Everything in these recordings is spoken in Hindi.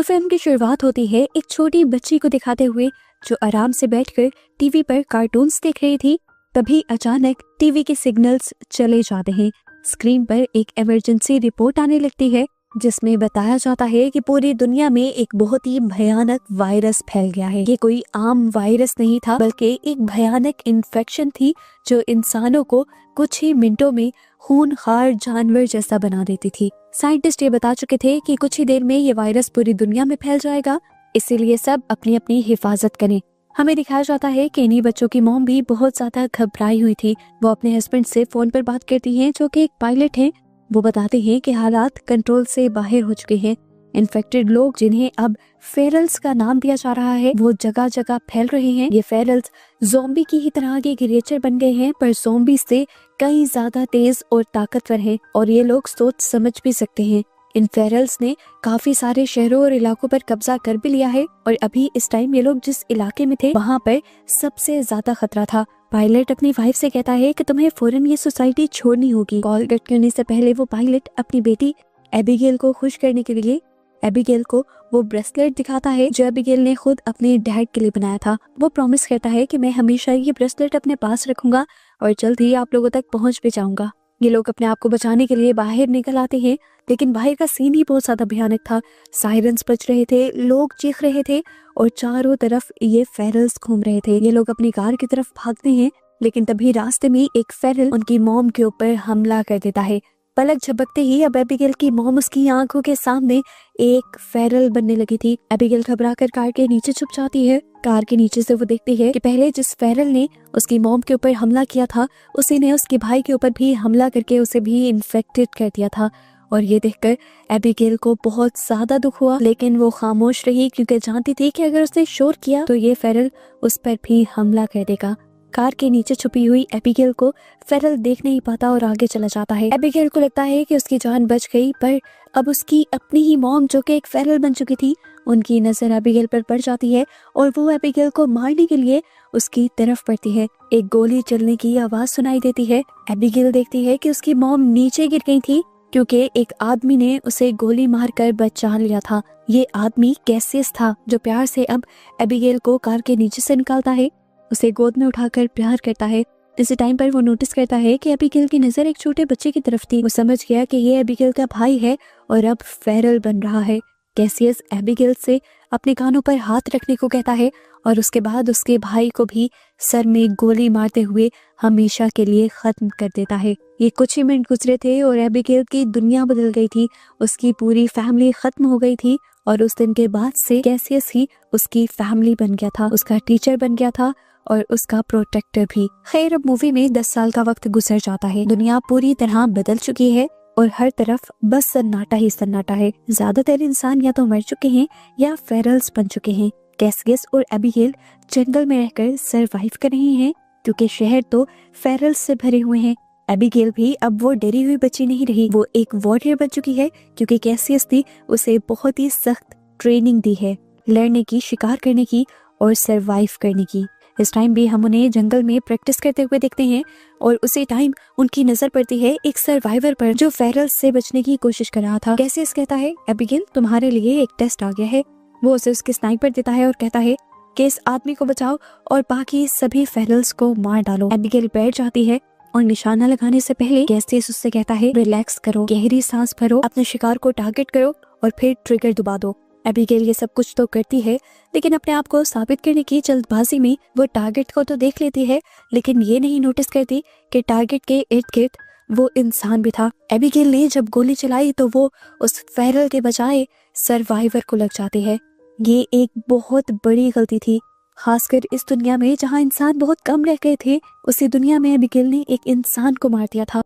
फिल्म की शुरुआत होती है एक छोटी बच्ची को दिखाते हुए जो आराम से बैठकर टीवी पर कार्टून्स देख रही थी। तभी अचानक टीवी के सिग्नल्स चले जाते हैं। स्क्रीन पर एक इमरजेंसी रिपोर्ट आने लगती है जिसमें बताया जाता है कि पूरी दुनिया में एक बहुत ही भयानक वायरस फैल गया है। ये कोई आम वायरस नहीं था बल्कि एक भयानक इन्फेक्शन थी जो इंसानों को कुछ ही मिनटों में खूनखार जानवर जैसा बना देती थी। साइंटिस्ट ये बता चुके थे कि कुछ ही देर में ये वायरस पूरी दुनिया में फैल जाएगा, इसीलिए सब अपनी अपनी हिफाजत करें। हमें दिखाया जाता है कि इन्हीं बच्चों की मॉम भी बहुत ज्यादा घबराई हुई थी। वो अपने हस्बैंड से फोन पर बात करती हैं जो कि एक पायलट हैं। वो बताते हैं कि हालात कंट्रोल से बाहर हो चुके हैं। इन्फेक्टेड लोग जिन्हें अब फेरल्स का नाम दिया जा रहा है वो जगह जगह फैल रहे हैं। ये फेरल्स ज़ॉम्बी की ही तरह के क्रिएचर बन गए हैं पर ज़ॉम्बी से कई ज्यादा तेज और ताकतवर हैं और ये लोग सोच समझ भी सकते हैं। इन फेरल्स ने काफी सारे शहरों और इलाकों पर कब्जा कर भी लिया है और अभी इस टाइम ये लोग जिस इलाके में थे वहाँ पर सबसे ज्यादा खतरा था। पायलट अपनी वाइफ से कहता है कि तुम्हें फौरन ये सोसाइटी छोड़नी होगी। कॉल कट करने से पहले वो पायलट अपनी बेटी एबिगेल को खुश करने के लिए एबिगेल को वो ब्रेसलेट दिखाता है जो एबिगेल ने खुद अपने डैड के लिए बनाया था। वो प्रॉमिस करता है कि मैं हमेशा ये ब्रेसलेट अपने पास रखूंगा और जल्द ही आप लोगों तक पहुंच भी जाऊंगा। ये लोग अपने आप को बचाने के लिए बाहर निकल आते हैं लेकिन बाहर का सीन ही बहुत ज्यादा भयानक था। सायरन्स बज रहे थे, लोग चीख रहे थे और चारों तरफ ये फेरल्स घूम रहे थे। ये लोग अपनी कार की तरफ भागते हैं लेकिन तभी रास्ते में एक फेरल उनकी मॉम के ऊपर हमला कर देता है। पलक झपकते ही अब एबिगेल की मॉम उसकी आंखों के सामने एक फेरल बनने लगी थी। एबिगेल घबराकर कार के नीचे छुप जाती है। कार के नीचे से वो देखती है कि पहले जिस फेरल ने उसकी मॉम के ऊपर हमला किया था उसी ने उसके भाई के ऊपर भी हमला करके उसे भी इन्फेक्टेड कर दिया था। और ये देखकर एबिगेल को बहुत ज्यादा दुख हुआ लेकिन वो खामोश रही क्योंकि जानती थी कि अगर उसने शोर किया तो ये फेरल उस पर भी हमला कर देगा। कार के नीचे छुपी हुई एबिगेल को फेरल देख नहीं पाता और आगे चला जाता है। एबिगेल को लगता है कि उसकी जान बच गई पर अब उसकी अपनी ही मॉम जो कि एक फेरल बन चुकी थी उनकी नजर एबिगेल पर पड़ जाती है और वो एबिगेल को मारने के लिए उसकी तरफ बढ़ती है। एक गोली चलने की आवाज सुनाई देती है। एबिगेल देखती है कि उसकी मॉम नीचे गिर गई थी क्योंकि एक आदमी ने उसे गोली मारकर बचा लिया था। ये आदमी कैसियस था जो प्यार से अब एबिगेल को कार के नीचे से निकालता है, उसे गोद में उठाकर प्यार करता है। इसी टाइम पर वो नोटिस करता है कि एबिगेल की नजर एक छोटे बच्चे की तरफ थी। वो समझ गया कि ये एबिगेल का भाई है और अब फेरल बन रहा है। कैसियस एबिगेल से अपने कानों पर हाथ रखने को कहता है और उसके बाद उसके भाई को भी सर में गोली मारते हुए हमेशा के लिए खत्म कर देता है। ये कुछ ही मिनट गुजरे थे और एबिगेल की दुनिया बदल गई थी। उसकी पूरी फैमिली खत्म हो गई थी और उस दिन के बाद से कैसियस ही उसकी फैमिली बन गया था, उसका टीचर बन गया था और उसका प्रोटेक्टर भी। खैर अब मूवी में 10 साल का वक्त गुजर जाता है। दुनिया पूरी तरह बदल चुकी है और हर तरफ बस सन्नाटा ही सन्नाटा है। ज्यादातर इंसान या तो मर चुके हैं या फेरल्स बन चुके हैं। कैसियस और एबिगेल जंगल में रहकर सरवाइव कर रहे हैं क्योंकि शहर तो फेरल्स से भरे हुए हैं। एबिगेल भी अब वो डरी हुई बच्ची नहीं रही, वो एक वॉरियर बन चुकी है क्योंकि कैसियस ने उसे बहुत ही सख्त ट्रेनिंग दी है लड़ने की, शिकार करने की और सरवाइव करने की। इस टाइम भी हम उन्हें जंगल में प्रैक्टिस करते हुए देखते हैं और उसी टाइम उनकी नजर पड़ती है एक सर्वाइवर पर जो फेरल्स से बचने की कोशिश कर रहा था। कैसियस कहता है एबिगेल तुम्हारे लिए एक टेस्ट आ गया है। वो उसे उसके स्नाइपर देता है और कहता है कि इस आदमी को बचाओ और बाकी सभी फेरल्स को मार डालो। एबिगेल बैठ जाती है और निशाना लगाने से पहले कैसियस उससे कहता है रिलैक्स करो, गहरी सांस भरो, अपने शिकार को टारगेट करो और फिर ट्रिगर दबा दो। एबिगेल ये सब कुछ तो करती है लेकिन अपने आप को साबित करने की जल्दबाजी में वो टारगेट को तो देख लेती है लेकिन ये नहीं नोटिस करती कि टारगेट के इर्द गिर्द वो इंसान भी था। एबिगेल ने जब गोली चलाई तो वो उस फेरल के बजाय सर्वाइवर को लग जाती है। ये एक बहुत बड़ी गलती थी, खासकर इस दुनिया में जहाँ इंसान बहुत कम रह गए थे। उसी दुनिया में एबिगेल ने एक इंसान को मार दिया था।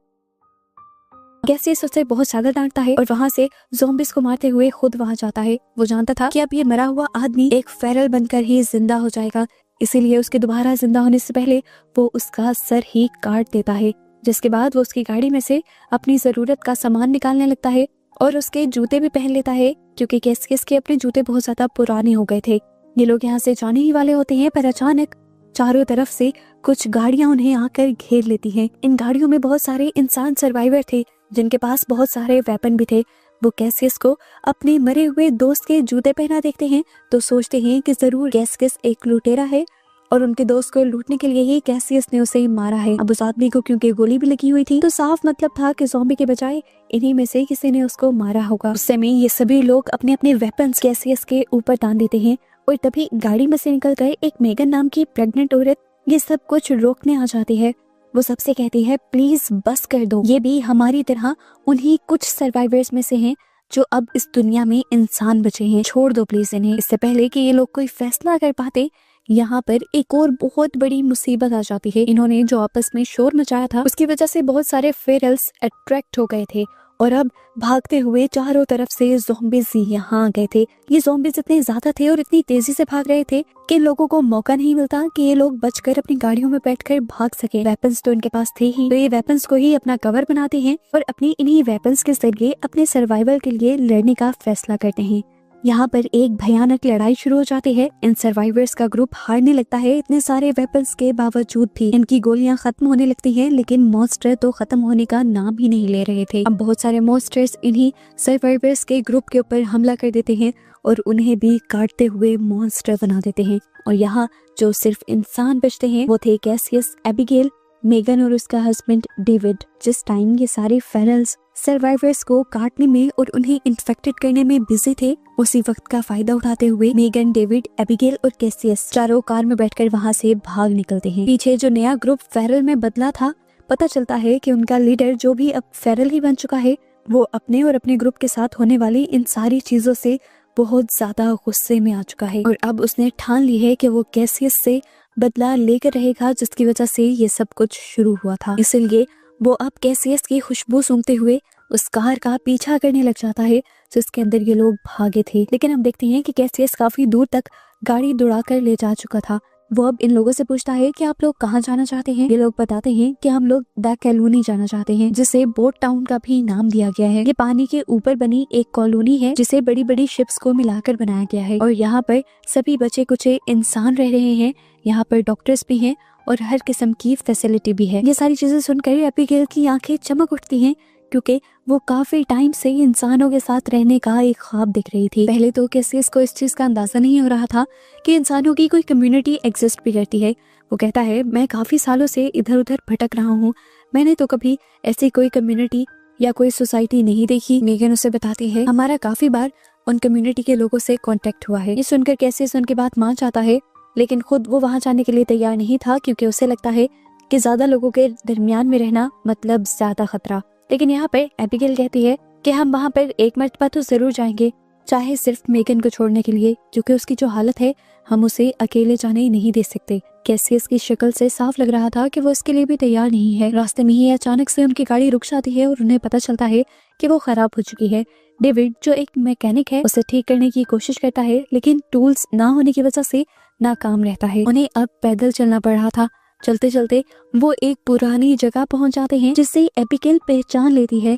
कैसियस उसे बहुत ज्यादा डांटता है और वहाँ से ज़ॉम्बिस को मारते हुए खुद वहाँ जाता है। वो जानता था कि अब ये मरा हुआ आदमी एक फेरल बनकर ही जिंदा हो जाएगा, इसीलिए उसके दोबारा जिंदा होने से पहले वो उसका सर ही काट देता है। जिसके बाद वो उसकी गाड़ी में से अपनी जरूरत का सामान निकालने लगता है और उसके जूते भी पहन लेता है क्योंकि कैसियस के अपने जूते बहुत ज्यादा पुराने हो गए थे। ये लोग यहाँ से जाने ही वाले होते हैं पर अचानक चारों तरफ से कुछ गाड़ियां उन्हें आकर घेर लेती हैं। इन गाड़ियों में बहुत सारे इंसान सर्वाइवर थे जिनके पास बहुत सारे वेपन भी थे। वो कैसियस को अपने मरे हुए दोस्त के जूते पहना देखते हैं तो सोचते हैं कि जरूर कैसियस एक लुटेरा है और उनके दोस्त को लूटने के लिए ही कैसियस ने उसे मारा है। अब उस आदमी को क्योंकि गोली भी लगी हुई थी तो साफ मतलब था कि ज़ॉम्बी के बजाय इन्हीं में से किसी ने उसको मारा होगा। उस समय ये सभी लोग अपने अपने वेपन्स कैसियस के ऊपर तान देते हैं और तभी गाड़ी में से निकल कर एक मेगन नाम की प्रेग्नेंट औरत ये सब कुछ रोकने आ जाती है। वो सबसे कहती है प्लीज बस कर दो, ये भी हमारी तरह उन्हीं कुछ सर्वाइवर्स में से हैं जो अब इस दुनिया में इंसान बचे हैं, छोड़ दो प्लीज इन्हें। इससे पहले कि ये लोग कोई फैसला कर पाते यहाँ पर एक और बहुत बड़ी मुसीबत आ जाती है। इन्होंने जो आपस में शोर मचाया था उसकी वजह से बहुत सारे फेरल्स अट्रैक्ट हो गए थे और अब भागते हुए चारों तरफ से ज़ॉम्बीज़ यहाँ आ गए थे। ये ज़ॉम्बीज़ इतने ज्यादा थे और इतनी तेजी से भाग रहे थे कि लोगों को मौका नहीं मिलता कि ये लोग बचकर अपनी गाड़ियों में बैठकर भाग सके। वेपन्स तो इनके पास थे ही, तो ये वेपन्स को ही अपना कवर बनाते हैं और अपनी इन्हीं वेपन्स के जरिए अपने सर्वाइवल के लिए लड़ने का फैसला करते हैं। यहाँ पर एक भयानक लड़ाई शुरू हो जाती है। इन सर्वाइवर्स का ग्रुप हारने लगता है। इतने सारे वेपन्स के बावजूद भी इनकी गोलियां खत्म होने लगती हैं, लेकिन मॉन्स्टर तो खत्म होने का नाम ही नहीं ले रहे थे। अब बहुत सारे मॉन्स्टर्स इन्हीं सर्वाइवर्स के ग्रुप के ऊपर हमला कर देते हैं और उन्हें भी काटते हुए मॉन्स्टर बना देते हैं। और यहाँ जो सिर्फ इंसान बचते हैं वो थे कैसियस, एबिगेल, मेगन और उसका हस्बैंड डेविड। जिस टाइम ये सारे फेरल्स सर्वाइवर्स को काटने में और उन्हें इन्फेक्टेड करने में बिजी थे, उसी वक्त का फायदा उठाते हुए मेगन, डेविड, एबिगेल और कैसियस चारों कार में बैठकर वहां से भाग निकलते हैं। पीछे जो नया ग्रुप फेरल में बदला था, पता चलता है कि उनका लीडर जो भी अब फेरल ही बन चुका है, वो अपने और अपने ग्रुप के साथ होने वाली इन सारी चीजों से बहुत ज्यादा गुस्से में आ चुका है और अब उसने ठान ली है कि वो कैसियस से बदला लेकर रहेगा, जिसकी वजह से ये सब कुछ शुरू हुआ था। इसलिए वो अब कैसियस की खुशबू सूंघते हुए उस कार का पीछा करने लग जाता है जिसके अंदर ये लोग भागे थे। लेकिन हम देखते हैं कि कैसियस काफी दूर तक गाड़ी दौड़ाकर ले जा चुका था। वो अब इन लोगों से पूछता है कि आप लोग कहाँ जाना चाहते हैं। ये लोग बताते हैं कि हम लोग द कॉलोनी जाना चाहते हैं, जिसे बोट टाउन का भी नाम दिया गया है। ये पानी के ऊपर बनी एक कॉलोनी है जिसे बड़ी बड़ी शिप्स को मिलाकर बनाया गया है और यहाँ पर सभी बचे कुचे इंसान रह रहे हैं। यहाँ पर डॉक्टर्स भी हैं और हर किस्म की फैसिलिटी भी है। ये सारी चीजें सुनकर एबिगेल की आंखें चमक उठती हैं क्योंकि वो काफी टाइम से इंसानों के साथ रहने का एक ख्वाब दिख रही थी। पहले तो कैसियस को इस चीज का अंदाजा नहीं हो रहा था कि इंसानों की कोई कम्युनिटी एग्जिस्ट भी करती है। वो कहता है मैं काफी सालों से इधर उधर भटक रहा हूँ, मैंने तो कभी ऐसी कोई कम्युनिटी या कोई सोसाइटी नहीं देखी। मेगन उसे बताती है हमारा काफी बार उन कम्युनिटी के लोगों से कॉन्टेक्ट हुआ है। ये सुनकर कैसियस उनकी बात मान जाता है, लेकिन खुद वो वहाँ जाने के लिए तैयार नहीं था क्योंकि उसे लगता है कि ज्यादा लोगों के दरमियान में रहना मतलब ज्यादा खतरा। लेकिन यहाँ पे एबिगेल कहती है कि हम वहाँ पर एक मर्तबा तो जरूर जाएंगे, चाहे सिर्फ मेगन को छोड़ने के लिए, क्योंकि उसकी जो हालत है हम उसे अकेले जाने ही नहीं दे सकते। कैसियस की शक्ल से साफ लग रहा था कि वो इसके लिए भी तैयार नहीं है। रास्ते में ही अचानक से उनकी गाड़ी रुक जाती है और उन्हें पता चलता है कि वो खराब हो चुकी है। डेविड जो एक मैकेनिक है उसे ठीक करने की कोशिश करता है, लेकिन टूल्स ना होने की वजह से नाकाम रहता है। उन्हें अब पैदल चलना पड़ रहा था। चलते चलते वो एक पुरानी जगह पहुंच जाते हैं जिसे एबिगेल पहचान लेती है।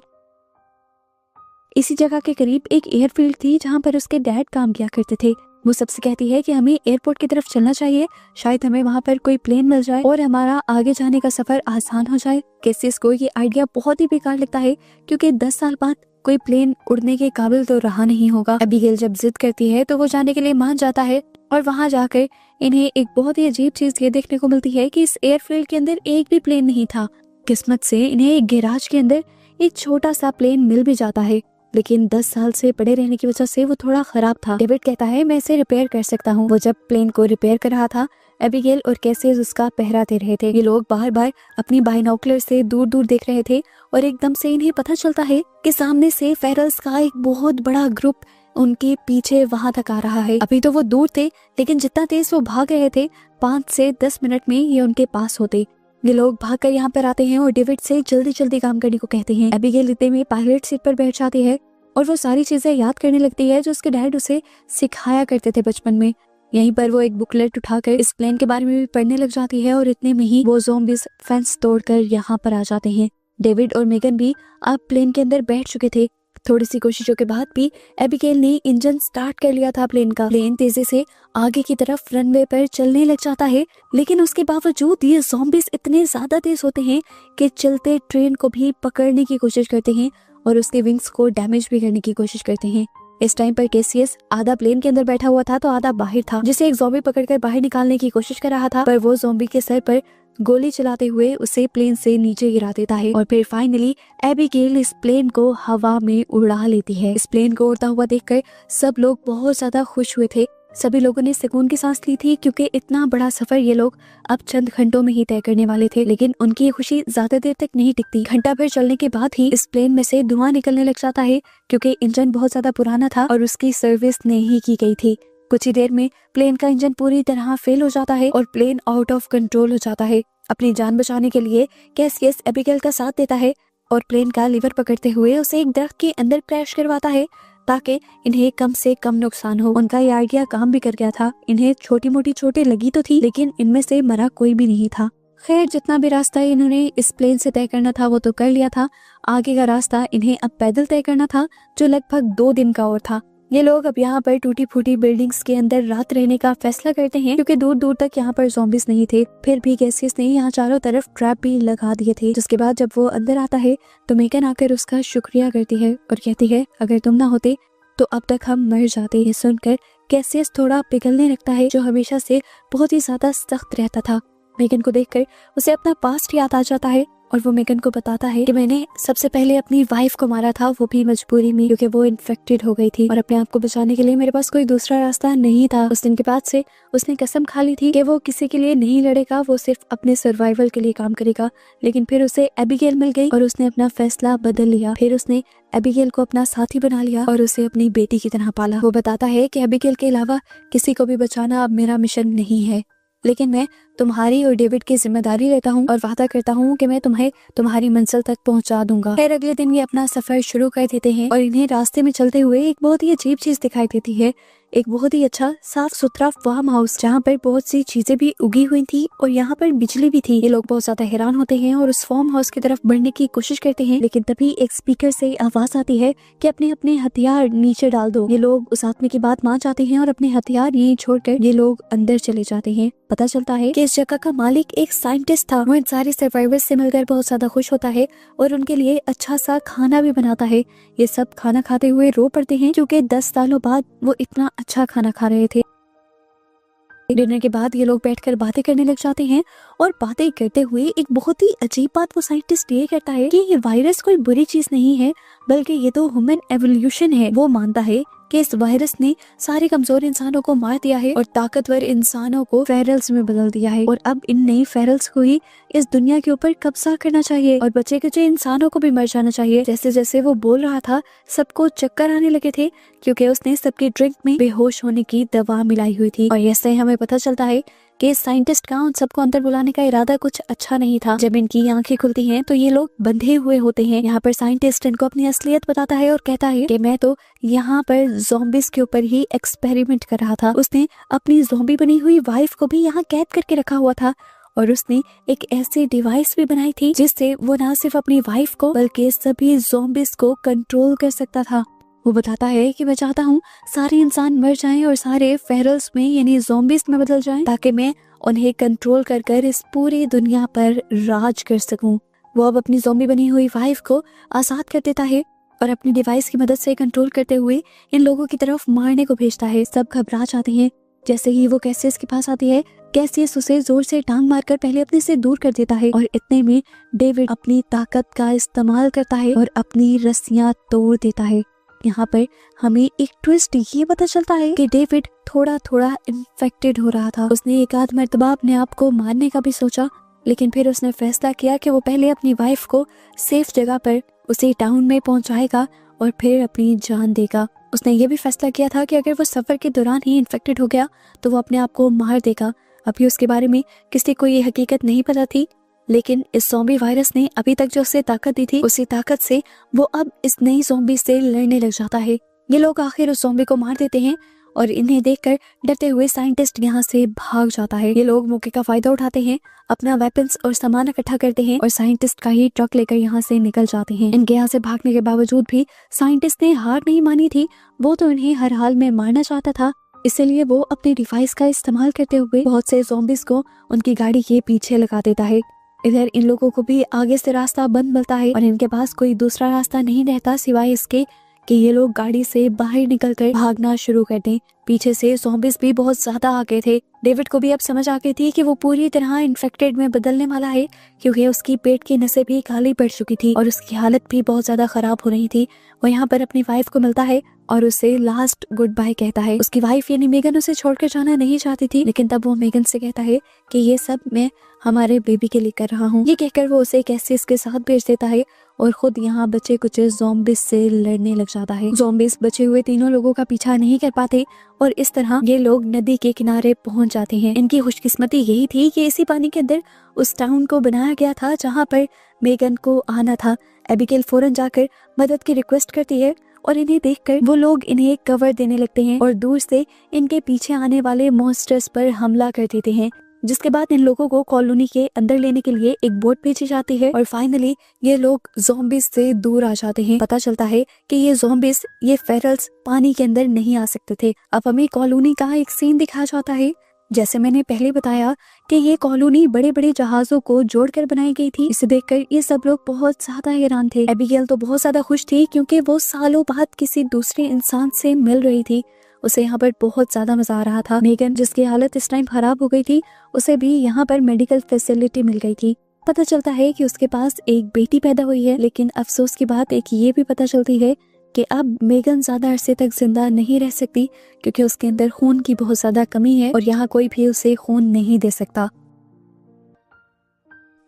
इसी जगह के करीब एक एयरफील्ड थी जहां पर उसके डैड काम किया करते थे। वो सबसे कहती है कि हमें एयरपोर्ट की तरफ चलना चाहिए, शायद हमें वहां पर कोई प्लेन मिल जाए और हमारा आगे जाने का सफर आसान हो जाए। कैसियस को ये आइडिया बहुत ही बेकार लगता है क्योंकि 10 साल बाद कोई प्लेन उड़ने के काबिल तो रहा नहीं होगा। एबिगेल जब जिद करती है तो वो जाने के लिए मान जाता है और वहां जाकर इन्हें एक बहुत ही अजीब चीज ये देखने को मिलती है कि इस एयरफील्ड के अंदर एक भी प्लेन नहीं था। किस्मत से इन्हें एक गैराज के अंदर एक छोटा सा प्लेन मिल भी जाता है, लेकिन 10 साल से पड़े रहने की वजह से वो थोड़ा खराब था। डेविड कहता है मैं इसे रिपेयर कर सकता हूँ। वो जब प्लेन को रिपेयर कर रहा था, एबिगेल और कैसियस उसका पहरा दे रहे थे। ये लोग बार बार अपनी बाइनोकुलर से दूर दूर देख रहे थे और एकदम से इन्हें पता चलता है कि सामने से फेरल्स का एक बहुत बड़ा ग्रुप उनके पीछे वहां तक आ रहा है। अभी तो वो दूर थे, लेकिन जितना तेज वो भाग रहे थे 5 से 10 मिनट में ये उनके पास होते। ये लोग भागकर यहाँ पर आते हैं और डेविड से जल्दी जल्दी काम करने को कहते हैं। एबिगेल इतने में पायलट सीट पर बैठ जाती है और वो सारी चीजें याद करने लगती है जो उसके डैड उसे सिखाया करते थे बचपन में। यहीं पर वो एक बुकलेट उठाकर इस प्लेन के बारे में भी पढ़ने लग जाती है और इतने में ही वो ज़ॉम्बीज़ फेंस तोड़कर यहाँ पर आ जाते हैं। डेविड और मेगन भी अब प्लेन के अंदर बैठ चुके थे। थोड़ी सी कोशिशों के बाद भी एबिगेल ने इंजन स्टार्ट कर लिया था प्लेन का। प्लेन तेजी से आगे की तरफ रनवे पर चलने लग जाता है, लेकिन उसके बावजूद ये ज़ॉम्बीज़ इतने ज्यादा तेज होते हैं कि चलते ट्रेन को भी पकड़ने की कोशिश करते हैं और उसके विंग्स को डैमेज भी करने की कोशिश करते हैं। इस टाइम पर कैसियस आधा प्लेन के अंदर बैठा हुआ था तो आधा बाहर था, जिसे एक ज़ॉम्बी पकड़कर बाहर निकालने की कोशिश कर रहा था, पर वो ज़ॉम्बी के सर पर गोली चलाते हुए उसे प्लेन से नीचे गिरा देता है और फिर फाइनली एबिगेल इस प्लेन को हवा में उड़ा लेती है। इस प्लेन को उड़ता हुआ देखकर सब लोग बहुत ज्यादा खुश हुए थे। सभी लोगों ने सुकून की सांस ली थी क्योंकि इतना बड़ा सफर ये लोग अब चंद घंटों में ही तय करने वाले थे। लेकिन उनकी ये खुशी ज्यादा देर तक नहीं टिकती। घंटा भर चलने के बाद ही इस प्लेन में से धुआं निकलने लग जाता है क्योंकि इंजन बहुत ज्यादा पुराना था और उसकी सर्विस नहीं की गई थी। कुछ ही देर में प्लेन का इंजन पूरी तरह फेल हो जाता है और प्लेन आउट ऑफ कंट्रोल हो जाता है। अपनी जान बचाने के लिए कैसियस एबिगेल का साथ देता है और प्लेन का लीवर पकड़ते हुए उसे एक दरख्त के अंदर क्रैश करवाता है ताकि इन्हें कम से कम नुकसान हो। उनका ये आइडिया काम भी कर गया था। इन्हें छोटी मोटी चोटें लगी तो थी लेकिन इनमें से मरा कोई भी नहीं था। खैर, जितना भी रास्ता इन्होंने इस प्लेन से तय करना था वो तो कर लिया था। आगे का रास्ता इन्हें अब पैदल तय करना था जो लगभग 2 दिन का और था। ये लोग अब यहाँ पर टूटी फूटी बिल्डिंग्स के अंदर रात रहने का फैसला करते हैं क्योंकि दूर दूर तक यहाँ पर ज़ॉम्बीज़ नहीं थे। फिर भी कैसियस ने यहाँ चारों तरफ ट्रैप भी लगा दिए थे। जिसके बाद जब वो अंदर आता है तो मेगन आकर उसका शुक्रिया करती है और कहती है अगर तुम ना होते तो अब तक हम मर जाते। ये सुनकर कैसियस थोड़ा पिघलने लगता है जो हमेशा से बहुत ही ज्यादा सख्त रहता था। मेगन को देखकर उसे अपना पास्ट याद आ जाता है और वो मेगन को बताता है कि मैंने सबसे पहले अपनी वाइफ को मारा था, वो भी मजबूरी में क्योंकि वो इन्फेक्टेड हो गई थी और अपने आप को बचाने के लिए मेरे पास कोई दूसरा रास्ता नहीं था। उस दिन के बाद से उसने कसम खा ली थी कि वो किसी के लिए नहीं लड़ेगा, वो सिर्फ अपने सर्वाइवल के लिए काम करेगा। लेकिन फिर उसे एबिगेल मिल गई और उसने अपना फैसला बदल लिया। फिर उसने एबिगेल को अपना साथी बना लिया और उसे अपनी बेटी की तरह पाला। वो बताता है कि एबिगेल के अलावा किसी को भी बचाना अब मेरा मिशन नहीं है, लेकिन मैं तुम्हारी और डेविड की जिम्मेदारी लेता हूँ और वादा करता हूँ कि मैं तुम्हें तुम्हारी मंजिल तक पहुँचा दूंगा। खैर, अगले दिन ये अपना सफर शुरू कर देते हैं और इन्हें रास्ते में चलते हुए एक बहुत ही अजीब चीज दिखाई देती है। एक बहुत ही अच्छा साफ सुथरा फार्म हाउस जहाँ पर बहुत सी चीजें भी उगी हुई थी और यहाँ पर बिजली भी थी। ये लोग बहुत ज्यादा हैरान होते हैं और उस फार्म हाउस की तरफ बढ़ने की कोशिश करते हैं, लेकिन तभी एक स्पीकर से आवाज आती है कि अपने अपने हथियार नीचे डाल दो। ये लोग उस आदमी की बात मान जाते हैं और अपने हथियार यहीं छोड़कर ये लोग अंदर चले जाते हैं। पता चलता है कि इस जगह का मालिक एक साइंटिस्ट था। वो इन सारे सर्वाइवर्स से मिलकर बहुत ज्यादा खुश होता है और उनके लिए अच्छा सा खाना भी बनाता है। ये सब खाना खाते हुए रो पड़ते हैं क्योंकि 10 सालों बाद वो इतना अच्छा खाना खा रहे थे। डिनर के बाद ये लोग बैठकर बातें करने लग जाते हैं और बातें करते हुए एक बहुत ही अजीब बात वो साइंटिस्ट ये कहता है कि ये वायरस कोई बुरी चीज नहीं है, बल्कि ये तो ह्यूमन एवोल्यूशन है। वो मानता है कि इस वायरस ने सारे कमजोर इंसानों को मार दिया है और ताकतवर इंसानों को फेरल्स में बदल दिया है और अब इन नई फेरल्स को ही इस दुनिया के ऊपर कब्जा करना चाहिए और बचे कुचे इंसानों को भी मर जाना चाहिए। जैसे जैसे वो बोल रहा था सबको चक्कर आने लगे थे क्योंकि उसने सबकी ड्रिंक में बेहोश होने की दवा मिलाई हुई थी। और ऐसे हमें पता चलता है कि साइंटिस्ट का उन सबको अंदर बुलाने का इरादा कुछ अच्छा नहीं था। जब इनकी आंखें खुलती हैं तो ये लोग बंधे हुए होते हैं। यहाँ पर साइंटिस्ट इनको अपनी असलियत बताता है और कहता है कि मैं तो यहाँ पर ज़ॉम्बीज़ के ऊपर ही एक्सपेरिमेंट कर रहा था। उसने अपनी ज़ॉम्बी बनी हुई वाइफ को भी यहाँ कैद करके रखा हुआ था और उसने एक ऐसी डिवाइस भी बनाई थी जिससे वो न सिर्फ अपनी वाइफ को बल्कि सभी ज़ॉम्बीज़ को कंट्रोल कर सकता था। वो बताता है कि मैं चाहता हूँ सारे इंसान मर जाएं और सारे फेरल्स में यानी ज़ॉम्बीज़ में बदल जाएं ताकि मैं उन्हें कंट्रोल कर कर इस पूरी दुनिया पर राज कर सकूं। वो अब अपनी ज़ॉम्बी बनी हुई वाइफ को आज़ाद कर देता है और अपनी डिवाइस की मदद से कंट्रोल करते हुए इन लोगों की तरफ मारने को भेजता है। सब घबरा जाते हैं। जैसे ही वो कैसियस के पास आती है, कैसियस उसे जोर से टांग मारकर पहले अपने से दूर कर देता है और इतने में डेविड अपनी ताकत का इस्तेमाल करता है और अपनी रस्सियां तोड़ देता है। यहाँ पर हमें एक ट्विस्ट ये पता चलता है कि डेविड थोड़ा थोड़ा इन्फेक्टेड हो रहा था। उसने एक आध मर्तबा अपने आप को मारने का भी सोचा, लेकिन फिर उसने फैसला किया कि वो पहले अपनी वाइफ को सेफ जगह पर उसे टाउन में पहुंचाएगा और फिर अपनी जान देगा। उसने ये भी फैसला किया था कि अगर वो सफर के दौरान ही इन्फेक्टेड हो गया तो वो अपने आप को मार देगा। अभी उसके बारे में किसी को ये हकीकत नहीं पता थी, लेकिन इस ज़ॉम्बी वायरस ने अभी तक जो उसे ताकत दी थी उसी ताकत से वो अब इस नई ज़ॉम्बी से लड़ने लग जाता है। ये लोग आखिर उस ज़ॉम्बी को मार देते हैं और इन्हें देखकर डरते हुए साइंटिस्ट यहाँ से भाग जाता है। ये लोग मौके का फायदा उठाते हैं, अपना वेपन्स और सामान इकट्ठा करते हैं और साइंटिस्ट का ही ट्रक लेकर यहाँ से निकल जाते हैं। इनके यहाँ से भागने के बावजूद भी साइंटिस्ट ने हार नहीं मानी थी। वो तो इन्हें हर हाल में मारना चाहता था, इसलिए वो अपने डिवाइस का इस्तेमाल करते हुए बहुत से ज़ॉम्बीज़ को उनकी गाड़ी के पीछे लगा देता है। इधर इन लोगों को भी आगे से रास्ता बंद मिलता है और इनके पास कोई दूसरा रास्ता नहीं रहता सिवाय इसके कि ये लोग गाड़ी से बाहर निकलकर भागना शुरू कर दें। पीछे से ज़ॉम्बीज़ भी बहुत ज्यादा आ गए थे। डेविड को भी अब समझ आ गई थी कि वो पूरी तरह इन्फेक्टेड में बदलने वाला है, क्योंकि उसकी पेट की नसें भी खाली पड़ चुकी थी और उसकी हालत भी बहुत ज्यादा खराब हो रही थी। वो यहाँ पर अपनी वाइफ को मिलता है और उसे लास्ट गुड बाय कहता है। उसकी वाइफ यानी मेगन उसे छोड़कर जाना नहीं चाहती थी, लेकिन तब वो मेगन से कहता है कि ये सब मैं हमारे बेबी के लिए कर रहा हूँ। ये कहकर वो उसे कैसियस के साथ भेज देता है और खुद यहाँ बचे कुछ ज़ॉम्बीज़ से लड़ने लग जाता है। ज़ॉम्बीज़ बचे हुए तीनों लोगों का पीछा नहीं कर पाते और इस तरह ये लोग नदी के किनारे पहुंच जाते हैं। इनकी खुशकिस्मती यही थी कि इसी पानी के अंदर उस टाउन को बनाया गया था जहाँ पर मेगन को आना था। एबिगेल फौरन जाकर मदद की रिक्वेस्ट करती है और इन्हें देखकर वो लोग इन्हें कवर देने लगते हैं और दूर से इनके पीछे आने वाले मॉन्स्टर्स पर हमला कर देते हैं, जिसके बाद इन लोगों को कॉलोनी के अंदर लेने के लिए एक बोट भेजी जाती है और फाइनली ये लोग ज़ॉम्बीज़ से दूर आ जाते हैं। पता चलता है कि ये ज़ॉम्बीज़, ये फेरल्स पानी के अंदर नहीं आ सकते थे। अब हमें कॉलोनी का एक सीन दिखाया जाता है। जैसे मैंने पहले बताया कि ये कॉलोनी बड़े बड़े जहाजों को जोड़कर बनाई गई थी। इसे देखकर ये सब लोग बहुत ज्यादा हैरान थे। एबिगेल तो बहुत ज्यादा खुश थी क्योंकि वो सालों बाद किसी दूसरे इंसान से मिल रही थी। उसे यहाँ पर बहुत ज्यादा मजा आ रहा था। मेगन, जिसकी हालत इस टाइम खराब हो गई थी, उसे भी यहाँ पर मेडिकल फैसिलिटी मिल गई थी। पता चलता है कि उसके पास एक बेटी पैदा हुई है, लेकिन अफसोस की बात एक ये भी पता चलती है कि अब मेगन ज्यादा अरसे तक जिंदा नहीं रह सकती, क्योंकि उसके अंदर खून की बहुत ज्यादा कमी है और यहाँ कोई भी उसे खून नहीं दे सकता।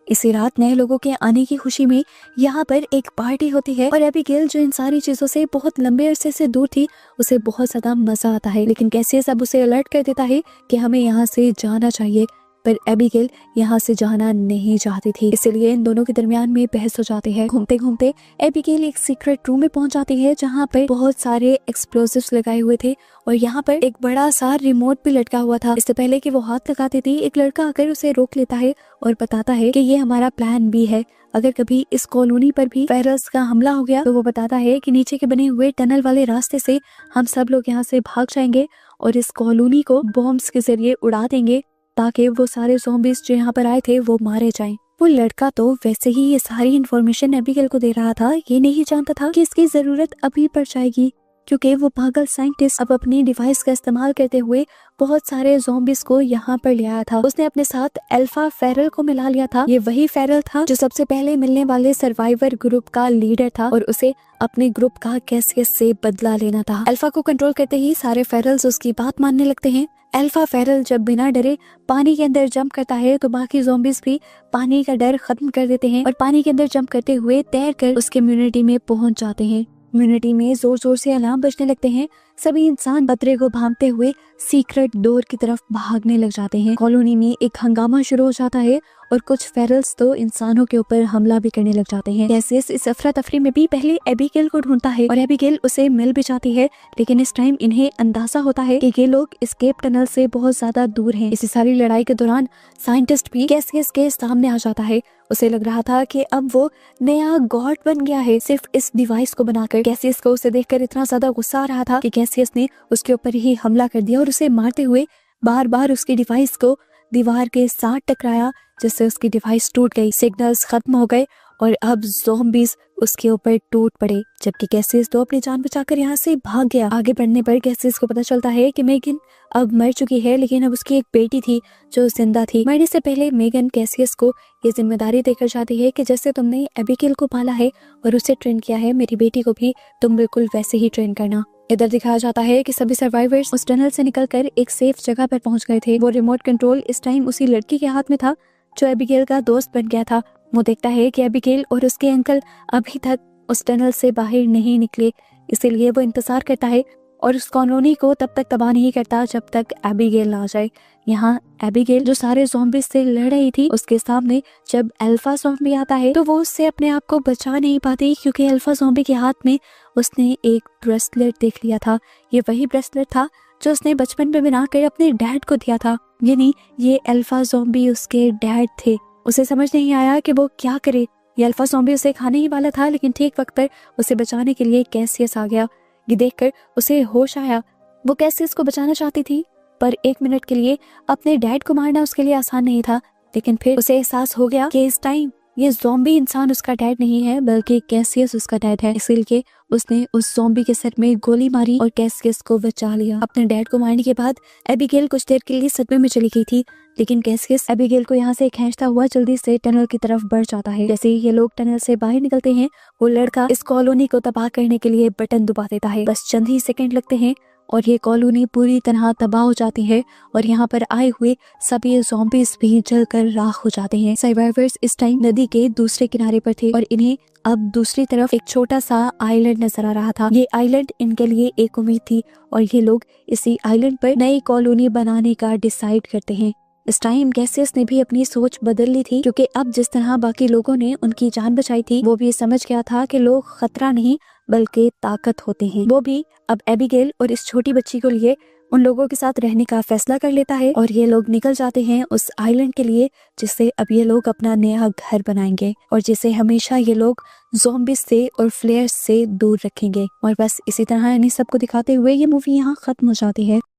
इसी रात नए लोगों के आने की खुशी में यहाँ पर एक पार्टी होती है और एबिगेल, जो इन सारी चीजों से बहुत लंबे अरसे से दूर थी, उसे बहुत ज्यादा मजा आता है। लेकिन कैसियस अब उसे अलर्ट कर देता है कि हमें यहाँ से जाना चाहिए, पर एबिगेल यहाँ से जाना नहीं चाहती थी। इसलिए इन दोनों के दरमियान में बहस हो जाती है। घूमते घूमते एबिगेल एक सीक्रेट रूम में पहुंच जाती है जहाँ पर बहुत सारे एक्सप्लोसिव्स लगाए हुए थे और यहाँ पर एक बड़ा सा रिमोट भी लटका हुआ था। इससे पहले कि वो हाथ लगाती थी, एक लड़का आकर उसे रोक लेता है और बताता है कि ये हमारा प्लान बी है। अगर कभी इस कॉलोनी पर भी फेरल्स का हमला हो गया तो वो बताता है कि नीचे के बने हुए टनल वाले रास्ते से हम सब लोग यहाँ से भाग जाएंगे और इस कॉलोनी को बॉम्ब्स के जरिए उड़ा देंगे ताकि वो सारे ज़ॉम्बीज़ जो यहाँ पर आए थे वो मारे जाएं। वो लड़का तो वैसे ही ये सारी इन्फॉर्मेशन एबिगेल को दे रहा था, ये नहीं जानता था कि इसकी जरूरत अभी पड़ जाएगी, क्योंकि वो पागल साइंटिस्ट अब अपनी डिवाइस का इस्तेमाल करते हुए बहुत सारे ज़ॉम्बीज़ को यहाँ पर ले आया था। उसने अपने साथ अल्फा फेरल को मिला लिया था। ये वही फेरल था जो सबसे पहले मिलने वाले सर्वाइवर ग्रुप का लीडर था और उसे अपने ग्रुप का कैसियस से बदला लेना था। अल्फा को कंट्रोल करते ही सारे फेरल्स उसकी बात मानने लगते हैं। अल्फा फेरल जब बिना डरे पानी के अंदर जंप करता है तो बाकी ज़ॉम्बीज़ भी पानी का डर खत्म कर देते हैं और पानी के अंदर जंप करते हुए तैरकर उस कम्युनिटी में पहुंच जाते हैं। कम्युनिटी में जोर जोर से अलार्म बजने लगते हैं। सभी इंसान खतरे को भांपते हुए सीक्रेट डोर की तरफ भागने लग जाते हैं। कॉलोनी में एक हंगामा शुरू हो जाता है और कुछ फेरल्स तो इंसानों के ऊपर हमला भी करने लग जाते हैं। कैसियस इस अफरा तफरी में भी पहले एबिगेल को ढूंढता है और एबिगेल उसे मिल भी जाती है, लेकिन इस टाइम इन्हें अंदाजा होता है कि ये लोग एस्केप टनल से बहुत ज्यादा दूर हैं। इसी सारी लड़ाई के दौरान साइंटिस्ट भी कैसियस के सामने आ जाता है। उसे लग रहा था कि अब वो नया गॉड बन गया है सिर्फ इस डिवाइस को बनाकर। कैसियस को उसे देखकर इतना ज्यादा गुस्सा आ रहा था कि कैसियस ने उसके ऊपर ही हमला कर दिया और उसे मारते हुए बार बार उसकी डिवाइस को दीवार के साथ टकराया, जिससे उसकी डिवाइस टूट गई। सिग्नल्स खत्म हो गए और अब ज़ॉम्बीज़ उसके ऊपर टूट पड़े, जबकि कैसियस तो अपनी जान बचाकर यहाँ से भाग गया। आगे बढ़ने पर कैसियस को पता चलता है कि मेगन अब मर चुकी है, लेकिन अब उसकी एक बेटी थी जो जिंदा थी। मरने से पहले मेगन कैसियस को ये जिम्मेदारी देकर जाती है कि जैसे तुमने एबिगेल को पाला है और उसे ट्रेन किया है, मेरी बेटी को भी तुम बिल्कुल वैसे ही ट्रेन करना। इधर दिखाया जाता है कि सभी सर्वाइवर्स उस टनल से निकलकर एक सेफ जगह पर पहुंच गए थे। वो रिमोट कंट्रोल इस टाइम उसी लड़की के हाथ में था जो एबिगेल का दोस्त बन गया था। वो देखता है कि एबिगेल और उसके अंकल अभी तक उस टनल से बाहर नहीं निकले, इसीलिए वो इंतजार करता है और उस कॉलोनी को तब तक तबाह नहीं करता जब तक एबिगेल ना आ जाए। यहाँ एबिगेल जो सारे ज़ॉम्बीज़ से लड़ रही थी, उसके सामने जब अल्फा ज़ॉम्बी आता है तो वो उससे अपने आप को बचा नहीं पाती, क्योंकि अल्फा ज़ॉम्बी के हाथ में उसने एक ब्रेसलेट देख लिया था। ये वही ब्रेसलेट था जो उसने बचपन में बनाकर अपने डैड को दिया था, यानी ये अल्फा ज़ॉम्बी उसके डैड थे। उसे समझ नहीं आया कि वो क्या करे। ये अल्फा ज़ॉम्बी उसे खाने ही वाला था, लेकिन ठीक वक्त पर उसे बचाने के लिए कैसियस आ गया। ये देखकर उसे होश आया। वो कैसियस को बचाना चाहती थी, पर एक मिनट के लिए अपने डैड को मारना उसके लिए आसान नहीं था। लेकिन फिर उसे एहसास हो गया कि इस टाइम ये ज़ॉम्बी इंसान उसका डैड नहीं है बल्कि कैसियस उसका डैड है। इसलिए उसने उस ज़ॉम्बी के सर में गोली मारी और कैसियस को बचा लिया। अपने डैड को मारने के बाद एबिगेल कुछ देर के लिए सदमे में चली गई थी, लेकिन कैसियस एबिगेल को यहाँ से खींचता हुआ जल्दी से टनल की तरफ बढ़ जाता है। जैसे ही ये लोग टनल से बाहर निकलते हैं, वो लड़का इस कॉलोनी को तबाह करने के लिए बटन दबा देता है। बस चंद ही सेकंड लगते हैं और ये कॉलोनी पूरी तरह तबाह हो जाती है और यहाँ पर आए हुए सभी ज़ॉम्बीज भी जलकर राख हो जाते हैं। सर्वाइवर्स इस टाइम नदी के दूसरे किनारे पर थे और इन्हें अब दूसरी तरफ एक छोटा सा आइलैंड नजर आ रहा था। ये आइलैंड इनके लिए एक उम्मीद थी और ये लोग इसी आइलैंड पर नई कॉलोनी बनाने का डिसाइड करते हैं। इस टाइम कैसियस ने भी अपनी सोच बदल ली थी, क्योंकि अब जिस तरह बाकी लोगों ने उनकी जान बचाई थी, वो भी समझ गया था कि लोग खतरा नहीं बल्कि ताकत होते हैं। वो भी अब एबिगेल और इस छोटी बच्ची को लिए उन लोगों के साथ रहने का फैसला कर लेता है और ये लोग निकल जाते हैं उस आइलैंड के लिए, जिससे अब ये लोग अपना नया घर बनाएंगे और जिसे हमेशा ये लोग ज़ॉम्बीज से और फ्लेयर्स से दूर रखेंगे। और बस इसी तरह इन्हीं सबको दिखाते हुए ये मूवी यहाँ खत्म हो जाती है।